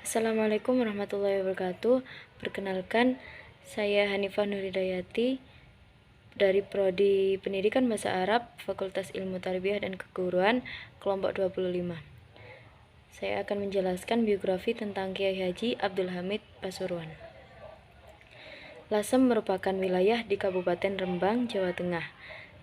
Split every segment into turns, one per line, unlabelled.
Assalamualaikum warahmatullahi wabarakatuh. Perkenalkan, saya Hanifah Nurhidayati dari Prodi Pendidikan Bahasa Arab, Fakultas Ilmu Tarbiyah dan Keguruan, kelompok 25. Saya akan menjelaskan biografi tentang Kiai Haji Abdul Hamid Pasuruan. Lasem merupakan wilayah di Kabupaten Rembang, Jawa Tengah.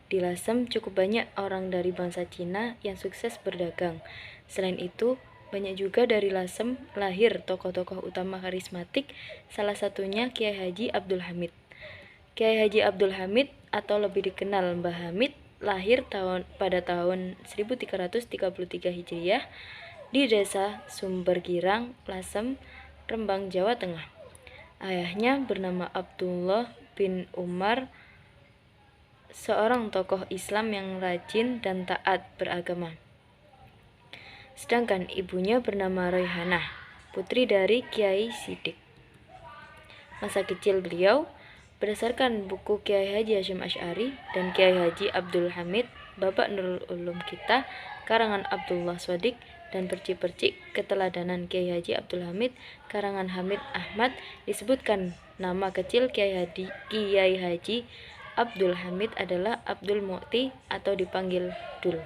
Di Lasem cukup banyak orang dari bangsa Cina yang sukses berdagang. Selain itu, banyak juga dari Lasem lahir tokoh-tokoh utama karismatik, salah satunya Kiai Haji Abdul Hamid. Kiai Haji Abdul Hamid atau lebih dikenal Mbah Hamid lahir pada tahun 1333 Hijriah di Desa Sumbergirang, Lasem, Rembang, Jawa Tengah. Ayahnya bernama Abdullah bin Umar, seorang tokoh Islam yang rajin dan taat beragama. Sedangkan ibunya bernama Raihanah, putri dari Kiai Sidik. Masa kecil beliau, berdasarkan buku Kiai Haji Hasyim Asy'ari dan Kiai Haji Abdul Hamid, Babak Nurul Ulum Kita, karangan Abdullah Shadiq, dan percik-percik keteladanan Kiai Haji Abdul Hamid, karangan Hamid Ahmad, disebutkan nama kecil Kiai Haji Abdul Hamid adalah Abdul Mu'ti atau dipanggil Dul.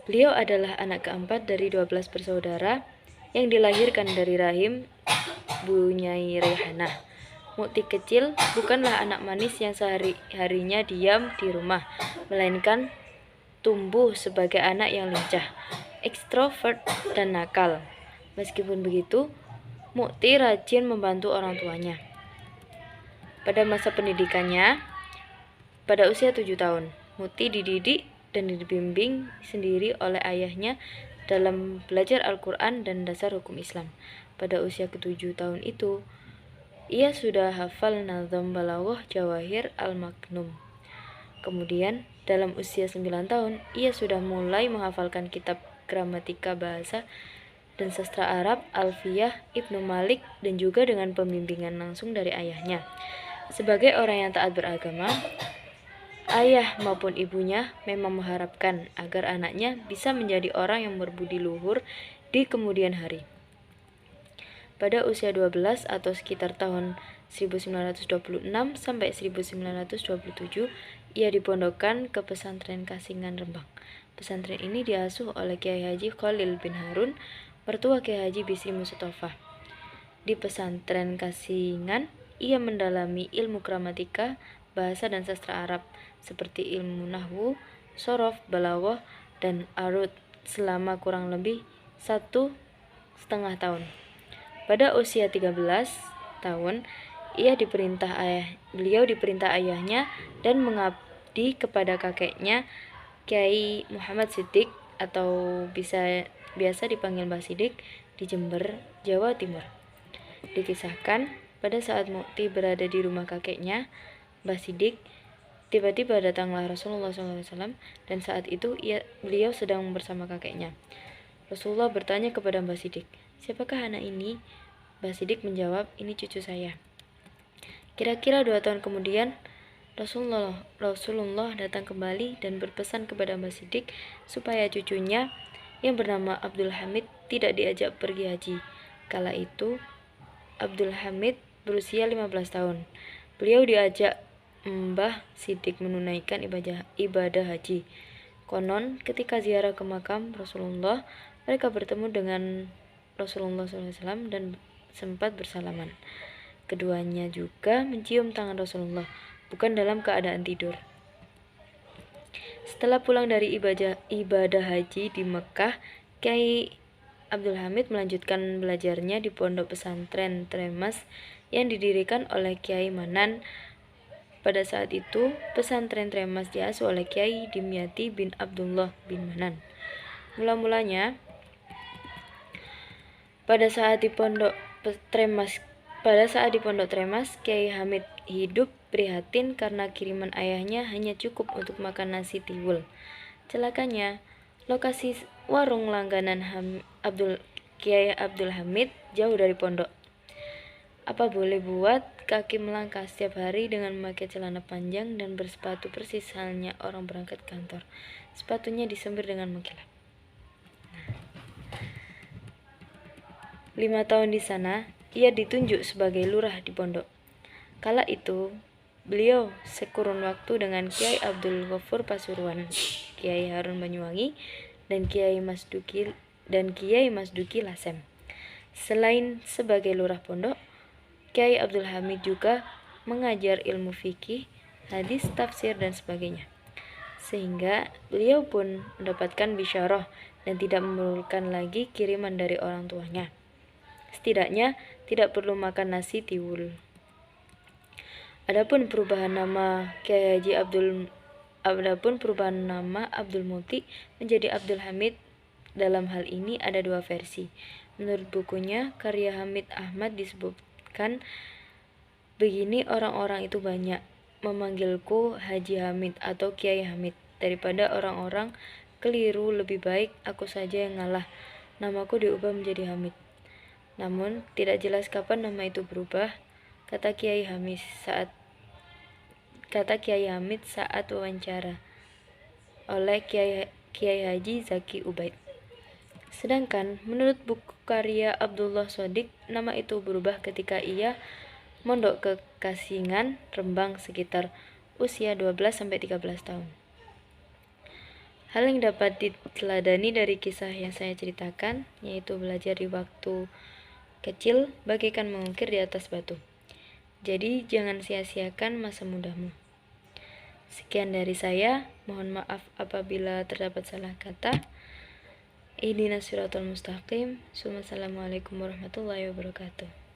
Beliau adalah anak keempat dari 12 bersaudara yang dilahirkan dari rahim Bu Nyai Raihanah. Mu'ti kecil bukanlah anak manis yang sehari-harinya diam di rumah, melainkan tumbuh sebagai anak yang lincah, ekstrovert, dan nakal. Meskipun begitu, Mu'ti rajin membantu orang tuanya. Pada masa pendidikannya, pada usia 7 tahun, Mu'ti dididik dan dibimbing sendiri oleh ayahnya dalam belajar Al-Quran dan dasar hukum Islam. Pada usia ke-7 tahun itu, ia sudah hafal Nazam Balaghah Jawahir Al-Maknum. Kemudian, dalam usia 9 tahun, ia sudah mulai menghafalkan kitab gramatika bahasa dan sastra Arab, Alfiyah, Ibnu Malik, dan juga dengan pembimbingan langsung dari ayahnya. Sebagai orang yang taat beragama, ayah maupun ibunya memang mengharapkan agar anaknya bisa menjadi orang yang berbudi luhur di kemudian hari. Pada usia 12 atau sekitar tahun 1926 sampai 1927, ia dipondokkan ke pesantren Kasingan Rembang. Pesantren ini diasuh oleh Kiai Haji Khalil bin Harun, mertua Kiai Haji Bisri Mustafa. Di pesantren Kasingan, ia mendalami ilmu gramatika, bahasa dan sastra Arab seperti ilmu nahwu, sorof, balaghah, dan arud selama kurang lebih 1,5 tahun. Pada usia 13 tahun, beliau diperintah ayahnya dan mengabdi kepada kakeknya Kiai Muhammad Siddiq atau biasa dipanggil Mbah Siddiq di Jember, Jawa Timur. Dikisahkan pada saat Mu'ti berada di rumah kakeknya, Mbah Siddiq, tiba-tiba datanglah Rasulullah SAW dan saat itu beliau sedang bersama kakeknya. Rasulullah bertanya kepada Mbah Siddiq, "Siapakah anak ini?" Mbah Siddiq menjawab, "Ini cucu saya." Kira-kira 2 tahun kemudian, Rasulullah datang kembali dan berpesan kepada Mbah Siddiq supaya cucunya yang bernama Abdul Hamid tidak diajak pergi haji. Kala itu, Abdul Hamid berusia 15 tahun. Beliau diajak Mbah Siddiq menunaikan ibadah haji. Konon, ketika ziarah ke makam Rasulullah, mereka bertemu dengan Rasulullah SAW dan sempat bersalaman. Keduanya juga mencium tangan Rasulullah, bukan dalam keadaan tidur. Setelah pulang dari ibadah haji di Mekah, Kiai Abdul Hamid melanjutkan belajarnya di pondok pesantren Tremas yang didirikan oleh Kiai Manan. Pada saat itu, pesantren Tremas diasuh oleh Kiai Dimyati bin Abdullah bin Manan. Mula-mulanya, pada saat di pondok Tremas, Kiai Hamid hidup prihatin karena kiriman ayahnya hanya cukup untuk makan nasi tiwul. Celakanya, lokasi warung langganan Kiai Abdul Hamid jauh dari pondok. Apa boleh buat, kaki melangkah setiap hari dengan memakai celana panjang dan bersepatu persis halnya orang berangkat kantor. Sepatunya disembir dengan mengkilap. 5 tahun di sana, ia ditunjuk sebagai lurah di pondok. Kala itu, beliau sekurun waktu dengan Kiai Abdul Ghafur Pasuruan, Kiai Harun Banyuwangi, dan Kiai Masduki Lasem. Selain sebagai lurah pondok, Kiai Abdul Hamid juga mengajar ilmu fikih, hadis, tafsir, dan sebagainya. Sehingga beliau pun mendapatkan bisyarah dan tidak memerlukan lagi kiriman dari orang tuanya. Setidaknya tidak perlu makan nasi tiwul. Adapun perubahan nama Abdul Muti menjadi Abdul Hamid, dalam hal ini ada dua versi. Menurut bukunya karya Hamid Ahmad disebutkan begini, orang-orang itu banyak memanggilku Haji Hamid atau Kiai Hamid. Daripada orang-orang keliru, lebih baik aku saja yang ngalah, namaku diubah menjadi Hamid. Namun tidak jelas kapan nama itu berubah, kata Kiai Hamid saat wawancara oleh Kiai Haji Zaki Ubaid. Sedangkan menurut buku karya Abdullah Shodiq, nama itu berubah ketika ia mondok ke Kasingan, Rembang sekitar usia 12-13 tahun. Hal yang dapat diteladani dari kisah yang saya ceritakan, yaitu belajar di waktu kecil bagaikan mengukir di atas batu. Jadi jangan sia-siakan masa mudamu. Sekian dari saya, mohon maaf apabila terdapat salah kata. Ihdinas siratal mustaqim. Assalamualaikum warahmatullahi wabarakatuh.